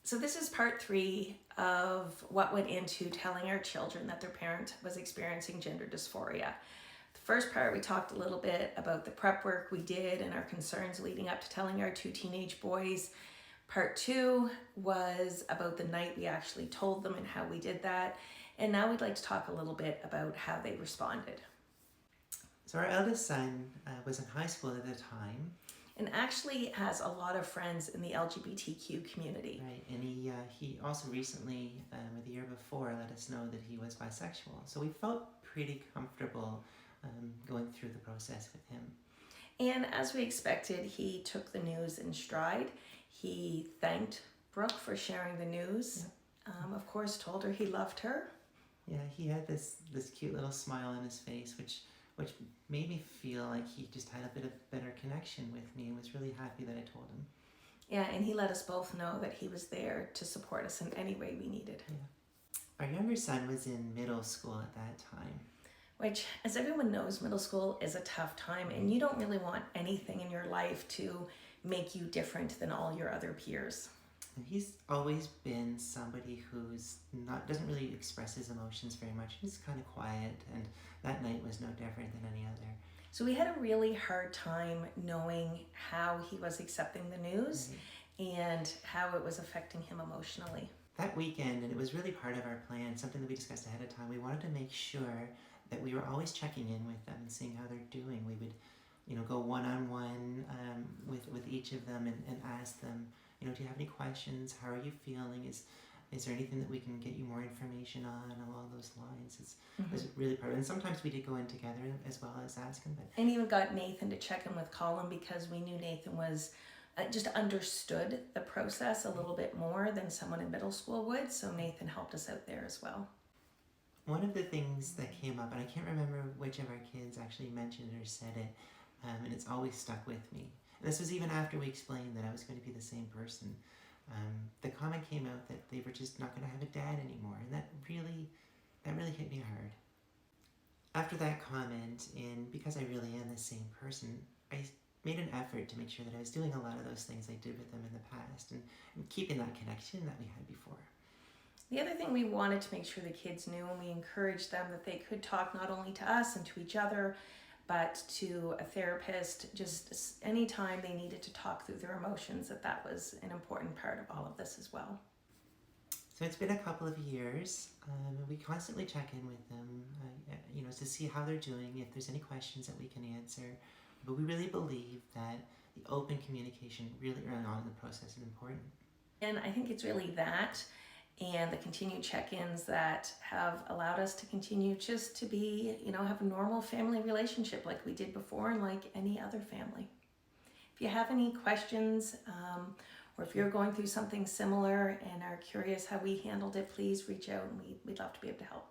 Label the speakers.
Speaker 1: So this is part 3 of what went into telling our children that their parent was experiencing gender dysphoria. The first part, we talked a little bit about the prep work we did and our concerns leading up to telling our 2 teenage boys. Part 2 was about the night we actually told them and how we did that. And now we'd like to talk a little bit about how they responded.
Speaker 2: So our eldest son was in high school at the time.
Speaker 1: And actually has a lot of friends in the LGBTQ community.
Speaker 2: Right, and he also recently, the year before, let us know that he was bisexual. So we felt pretty comfortable going through the process with him.
Speaker 1: And as we expected, he took the news in stride. He thanked Brooke for sharing the news.
Speaker 2: Yeah.
Speaker 1: Of course, told her he loved her.
Speaker 2: Yeah, he had this cute little smile on his face, which made me feel like he just had a bit of better connection with me and was really happy that I told him.
Speaker 1: Yeah, and he let us both know that he was there to support us in any way we needed.
Speaker 2: Yeah. Our younger son was in middle school at that time.
Speaker 1: Which, as everyone knows, middle school is a tough time, and you don't really want anything in your life to make you different than all your other peers.
Speaker 2: And he's always been somebody who's doesn't really express his emotions very much. He's kind of quiet, and that night was no different than any other.
Speaker 1: So we had a really hard time knowing how he was accepting the news and how it was affecting him emotionally.
Speaker 2: That weekend, and it was really part of our plan, something that we discussed ahead of time, we wanted to make sure that we were always checking in with them and seeing how they're doing. We would go one-on-one with each of them and ask them, do you have any questions? How are you feeling? Is there anything that we can get you more information on along those lines? It was really part of it. And sometimes we did go in together as well as ask him.
Speaker 1: And even got Nathan to check in with Colin because we knew Nathan was just understood the process a little bit more than someone in middle school would. So Nathan helped us out there as well.
Speaker 2: One of the things that came up, and I can't remember which of our kids actually mentioned it or said it, and it's always stuck with me. And this was even after we explained that I was going to be the same person. The comment came out that they were just not going to have a dad anymore, and that really hit me hard. After that comment, and because I really am the same person, I made an effort to make sure that I was doing a lot of those things I did with them in the past and keeping that connection that we had before.
Speaker 1: The other thing we wanted to make sure the kids knew, and we encouraged them that they could talk not only to us and to each other, but to a therapist just anytime they needed to talk through their emotions, that was an important part of all of this as well.
Speaker 2: So it's been a couple of years. We constantly check in with them, to see how they're doing, if there's any questions that we can answer. But we really believe that the open communication really early on in the process is important.
Speaker 1: And I think it's really that and the continued check-ins that have allowed us to continue just to be, have a normal family relationship like we did before and like any other family. If you have any questions or if you're going through something similar and are curious how we handled it, please reach out and we'd love to be able to help.